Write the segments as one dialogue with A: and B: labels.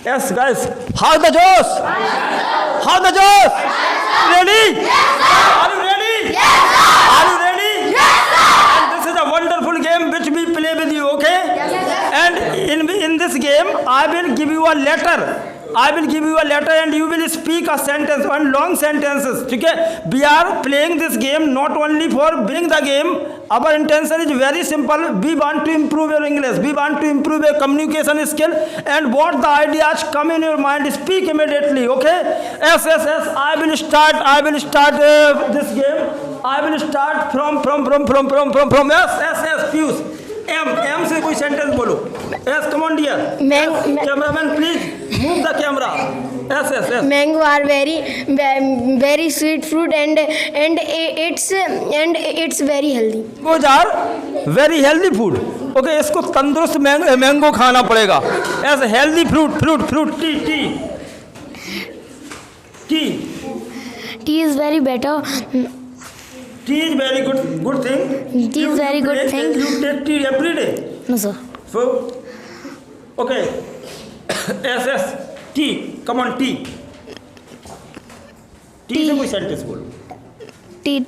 A: Yes, guys. How the Josh? How the Josh? Ready? Are you ready? Are you ready? And this is a wonderful game which we play with you, okay? And in this game, I will give you a letter. I will give you a letter and you will speak a sentence, one long sentences. Okay? We are playing this game not only for winning the game. Our intention is very simple. We want to improve your English. We want to improve your communication skill. And what the ideas come in your mind, speak immediately. Okay? Yes. I will start. This game. I will start from. Yes. Fuse. M से कोई sentence बोलो. Yes, come on dear. Cameraman, please move the camera. Yes.
B: Mango are very sweet fruit and it's very healthy.
A: Mangoes are very healthy food. Okay, इसको तंदुरुस्त mango खाना पड़ेगा. Yes, healthy fruit. Tea.
B: Tea is very better.
A: Tea is very good thing.
B: Tea is very good thing.
A: You take tea every day.
B: No sir.
A: So, okay. Yes. Tea. Come on, tea. Tea से कोई sentence बोलो.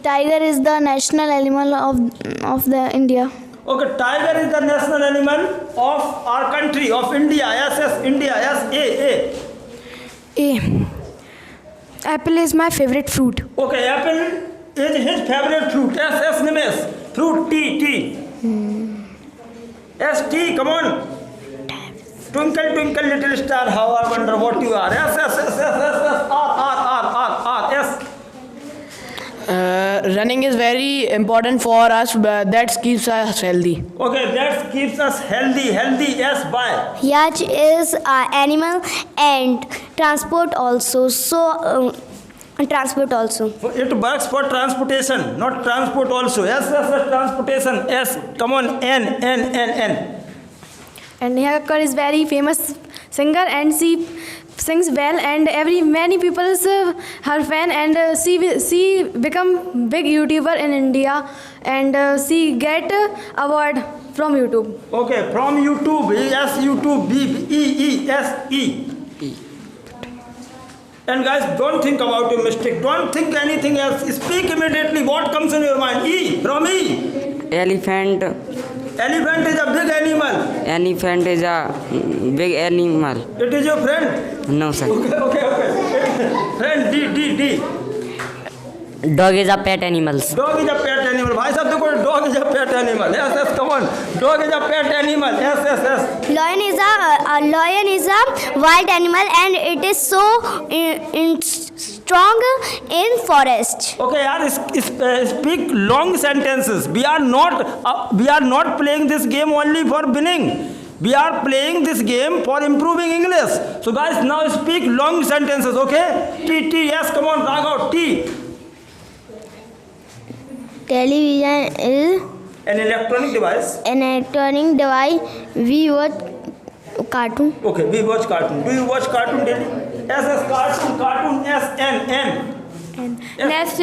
B: Tiger is the national animal of the India.
A: Okay, tiger is the national animal of our country, of India. Yes, India. Yes,
B: A. Apple is my favorite fruit.
A: Okay, apple is his favorite fruit. Yes, Nimesh. Fruit, tea. Yes, tea, come on. Twinkle, little star, how I wonder what you are. Yes. R. Yes.
C: Running is very important for us. That keeps us healthy.
A: Okay, that keeps us healthy. Yes, bye.
B: Yacht is an animal and transport also. Transport also.
A: It works for transportation, not transport also. Yes, transportation. Yes, come on, N.
B: And Neha Kakkar is very famous singer and she sings well and many people is her fan and she become big YouTuber in India and she get award from YouTube.
A: Okay, from YouTube. Yes, YouTube. B-E-E-S-E. And guys, don't think about your mistake. Don't think anything else. Speak immediately what comes in your mind. E. From E.
D: Elephant.
A: Elephant is a big animal.
D: Elephant is a big animal.
A: It is your friend?
D: No, sir.
A: Okay. Friend, D.
D: Dog is a pet animal.
A: Dog is a pet animal. भाई साहब देखो, dog is a pet animal. Yes, come on. Dog is a pet animal. Yes.
B: Lion is a wild animal and it is so strong in forest.
A: Okay, yaar, speak long sentences. We are not playing this game only for winning. We are playing this game for improving English. So guys, now speak long sentences. Okay? T. Yes, come on, Raghav. T.
B: Television is
A: An electronic device.
B: We watch cartoon.
A: Okay, we watch cartoon. Do you watch cartoon daily? Yes, cartoon. S, N.
E: Yes.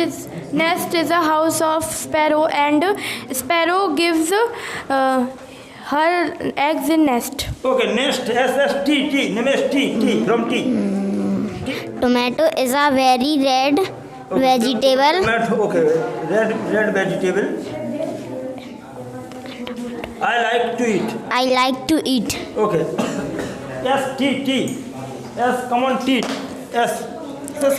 E: Nest is a house of sparrow and sparrow gives her eggs in nest.
A: Okay, nest. S, T. Nimesh, T. From T.
B: Tomato is a very red vegetable.
A: Tomato, okay. Red vegetable. I like to eat. Okay. Yes, T. Yes, come on, T. Yes,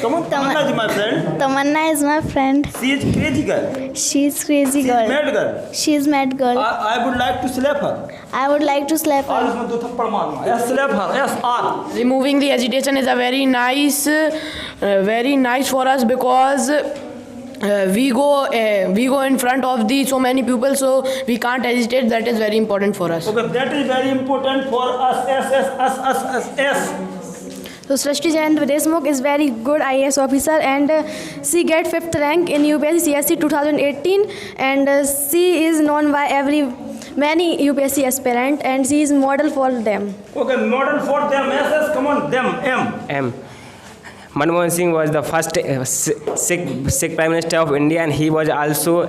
A: come on. Tamanna is my friend.
B: Tamanna is my friend.
A: She is crazy girl.
B: She's crazy girl.
A: Mad girl.
B: She's mad girl.
A: I would like to slap her.
B: I would like to slap
A: और
B: her.
A: उसमें 2 थप्पड़ मारना. Yes, slap her. Yes, R.
C: Removing the agitation is a very nice for us because we go in front of so many people, so we can't agitate. That is very important for us.
A: Okay, that is very important for us. S.
E: So Srishti Chandra Deshmukh is very good IAS officer and she get 5th rank in UPSC CSC 2018 and she is known by many UPSC aspirant and she is model for them.
A: Okay, model for them. Yes, come on, them.
F: M. Manmohan Singh was the first Sikh Prime Minister of India, and he was also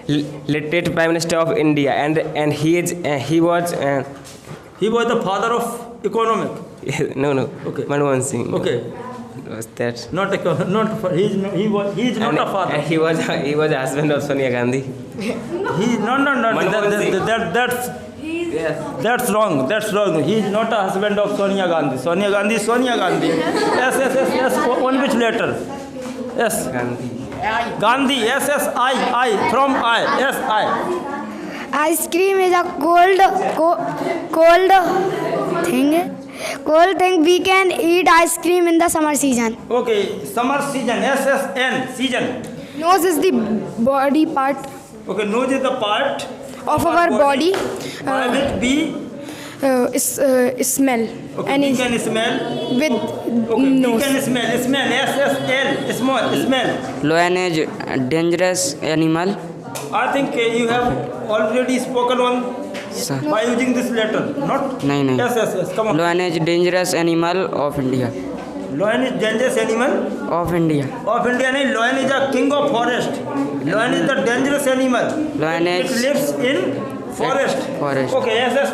F: literate Prime Minister of India, and he was
A: He was the father of economic.
F: No.
A: Okay.
F: Manmohan Singh.
A: Okay.
F: Was that?
A: Not he is not a father.
F: He was a husband of Sonia Gandhi. Manmohan Singh.
A: That's wrong. He is not a husband of Sonia Gandhi. Sonia Gandhi. Yes. On which letter? Yes. Gandhi. Yes. I. From I. Yes. I.
E: Ice cream is a cold thing. We can eat ice cream in the summer season.
A: Okay. Summer season. SSN. Season.
E: Nose is the body part
A: Okay. Nose is the part
E: of our body.
A: By which we
E: Smell.
A: Okay, we can smell.
E: With
A: Okay,
E: nose.
A: we can smell. SSL. Smell.
D: Lion is a dangerous animal.
A: I think you have already spoken on
D: Sir.
A: by using this letter. Not?
D: No.
A: Yes. Come on.
D: Lion is dangerous animal of India.
A: Lion is dangerous animal
D: Of India.
A: of India. No, lion is a king of forest. Lion is the dangerous animal.
D: Lion
A: It
D: is
A: lives in forest.
D: Forest.
A: Okay. Yes.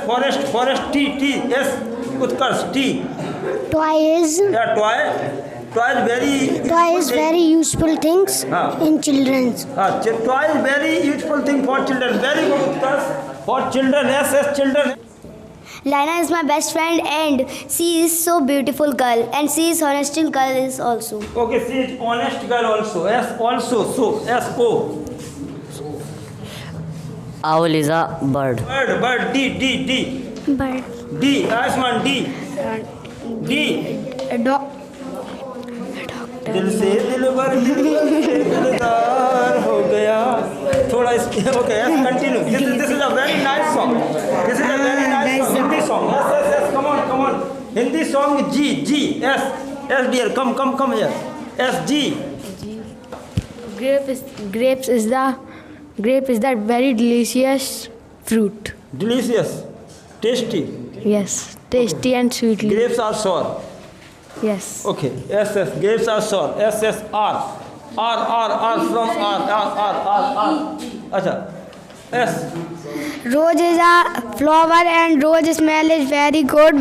A: Forest. T. Yes. Utkarsh. T.
G: Toys.
A: Yeah. Toy is very.
G: Toys very useful things in children's.
A: Toy is very useful thing for children. Very good, Utkarsh. For children. Yes. Children.
G: Lina is my best friend and she is so beautiful girl and she is honest girl is also.
A: Okay, she is honest girl also. Yes, also. So, S-O.
D: Owl is a bird.
A: Bird. D.
G: But
A: D. Asman. D. दिल से दिल भर दिलदार हो गया थोड़ा okay, yes, continue. This is a very nice song. This is a very nice song. Hindi song. Yes. Come on. Hindi song. G. Yes, dear. Come here. S. G.
E: Grapes is the very delicious fruit.
A: Delicious. Tasty.
E: Yes, tasty and sweetly.
A: Grapes are sour.
E: Yes.
A: Okay. Yes. Grapes are sour. R. R from R. Acha. S.
G: rose is a flower and rose smell is very good.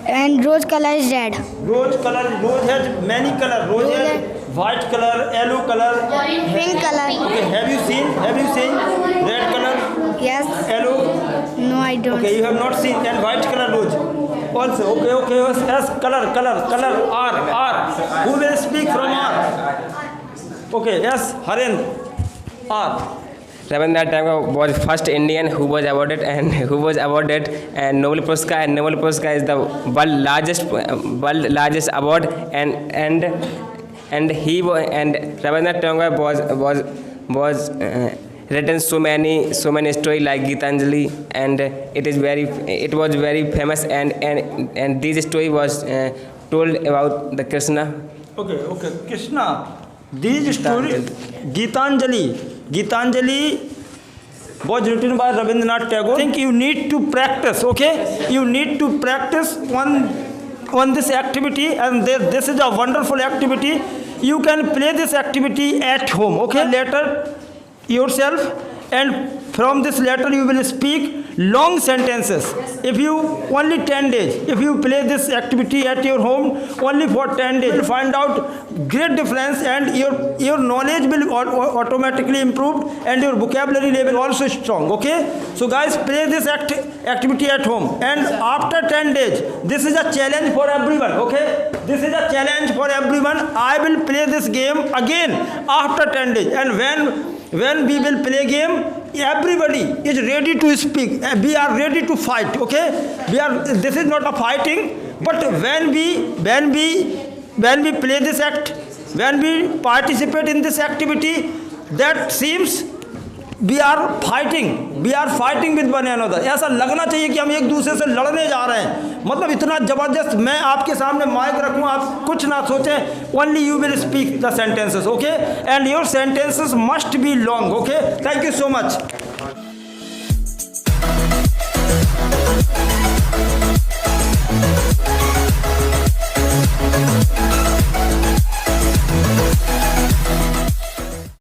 G: And rose color is red.
A: Rose has many colors. Rose has white color, yellow color,
G: Pink color.
A: Okay, have you seen red color,
G: Yes.
A: yellow?
G: No, I don't.
A: Okay, you have not seen, and white color rose. Also, okay. S color, R. Who will speak from R? Okay, yes, Haren. R.
F: Rabindranath Tagore was first Indian who was awarded Nobel Puruskar, and Nobel Puruskar is the world largest award, and Rabindranath Tagore was written so many stories like Gitanjali, and it was very famous, and this story was told about the Krishna.
A: Okay, Krishna. These stories, Gitanjali was written by Rabindranath Tagore. I think you need to practice, okay? You need to practice on this activity, and this is a wonderful activity. You can play this activity at home, okay? Later yourself, and from this letter you will speak long sentences. If you only 10 days, if you play this activity at your home only for 10 days, you will find out great difference, and your knowledge will automatically improve, and your vocabulary level also strong, okay? So guys, play this activity at home, and after 10 days, this is a challenge for everyone, okay? This is a challenge for everyone. I will play this game again after 10 days, and when we will play game, everybody is ready to speak. We are ready to fight, okay? This is not a fighting, but when we play this act, when we participate in this activity, that seems we are fighting with one another. ऐसा लगना चाहिए कि हम एक दूसरे से लड़ने जा रहे हैं. मतलब इतना जबरदस्त. मैं आपके सामने माइक रखूं, आप कुछ ना सोचें. Only you will speak the sentences, okay? And your sentences must be long, okay? Thank you so much.